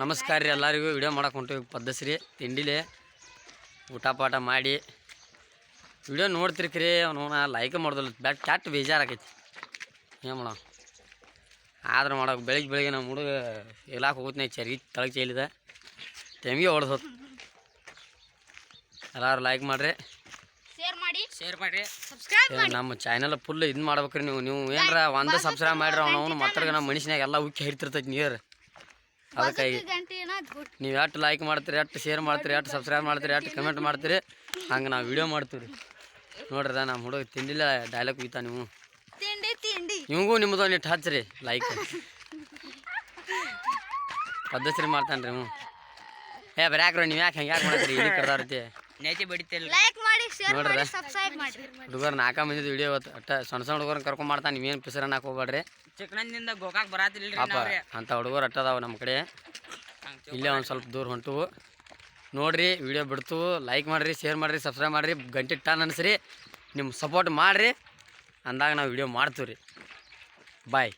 ನಮಸ್ಕಾರ ರೀ ಎಲ್ಲರಿಗೂ. ವಿಡಿಯೋ ಮಾಡಕ್ಕೆ ಹೊಂಟಿವಿ ಪದ್ದಸ್ರಿ ತಿಂಡಿಲೆ ಊಟ ಪಾಠ ಮಾಡಿ ವಿಡಿಯೋ ನೋಡ್ತಿರ್ಕ್ರಿ. ಅವನು ಲೈಕ್ ಮಾಡೋದಿಲ್ಲ, ಕ್ಯಾಟ್ ಬೇಜಾರಾಕೈತಿ. ಏನು ಮಾಡೋ ಆದ್ರೆ ಮಾಡೋಕೆ ಬೆಳಿಗ್ಗೆ ನಮ್ಮ ಹುಡುಗ ಎಲ್ಲಾಕೆ ಹೋಗುತ್ತನೆ ಚರಿ ತಳಗೆ ಚೈಲಿದೆ ತೆಮಿಗೆ ಹೊಡೆದು ಹೋತು. ಎಲ್ಲರೂ ಲೈಕ್ ಮಾಡಿರಿ, ಶೇರ್ ಮಾಡಿರಿ, ನಮ್ಮ ಚಾನಲ್ ಫುಲ್ ಇದು ಮಾಡ್ಬೇಕ್ರಿ. ನೀವು ಏನಾರ ಒಂದು ಸಬ್ಸ್ಕ್ರೈಬ್ ಮಾಡಿರಿ ಅವನು ಮಾತಾಡ್ಗೆ ನಮ್ಮ ಮನುಷ್ಯನಾಗ ಎಲ್ಲ ಉಕ್ಕಿ ಹಿಡ್ತಿರ್ತೈತಿ ನೀರು. ಅದಕ್ಕಾಗಿ ನೀವು ಎಷ್ಟು ಲೈಕ್ ಮಾಡ್ತೀರಿ, ಎಷ್ಟು ಶೇರ್ ಮಾಡ್ತೀರಿ, ಎಷ್ಟು ಸಬ್ಸ್ಕ್ರೈಬ್ ಮಾಡ್ತೀರಿ, ಎಷ್ಟು ಕಮೆಂಟ್ ಮಾಡ್ತೀರಿ, ಹಂಗೆ ನಾವು ವಿಡಿಯೋ ಮಾಡ್ತೀವಿ ರೀ. ನೋಡ್ರಿ ನಮ್ಮ ಹುಡುಗ ತಿಂಡಿಲ್ಲ ಡೈಲಾಗ್ ಉಯ್ತಾ ನೀವು. ನಿಮಗೂ ನಿಮ್ಮದು ಒಂದು ಇಟ್ಟು ಹಚ್ಚಿರಿ ಲೈಕ್. ಪದ್ದಸ್ರಿ ಮಾಡ್ತಾನೆ ರೀ. ಬರೀ ಯಾಕ್ರಿ ನೀವು ಯಾಕೆ ಹಂಗೆ ಯಾಕೆ ಮಾಡ್ತೀರಿ? ಇಲ್ಲಿ ಕರ್ದಾರತಿ ನೋಡ್ರಿ ಹುಡುಗರು 4 ಮಂದಿದು ವಿಡಿಯೋ ಅಟ್ಟ ಸಣ್ಣ ಹುಡುಗರನ್ನ ಕರ್ಕೊಂಡ್ ಮಾಡ್ತಾನೆ. ನೀವೇನು ಪಿಸರನ್ನ ಹೋಗ್ಬೇಡ್ರಿ. ಚಿಕ್ಕನಂದಿಂದ ಗೋಕಾಕ್ ಬರಾತಿಲ್ಲ ಅಂತ ಹುಡುಗರು ಅಟ್ಟದಾವ ನಮ್ಮ ಕಡೆ. ಇಲ್ಲೇ ಒಂದು ಸ್ವಲ್ಪ ದೂರ ಹೊಂಟವು. ನೋಡ್ರಿ ವಿಡಿಯೋ ಬಿಡ್ತು, ಲೈಕ್ ಮಾಡಿರಿ, ಶೇರ್ ಮಾಡಿರಿ, ಸಬ್ಸ್ಕ್ರೈಬ್ ಮಾಡಿರಿ, ಗಂಟೆ ಟನ್ ಅನ್ಸ್ರಿ. ನಿಮ್ಮ ಸಪೋರ್ಟ್ ಮಾಡಿರಿ ಅಂದಾಗ ನಾವು ವಿಡಿಯೋ ಮಾಡ್ತೀವಿ ರೀ. ಬಾಯ್.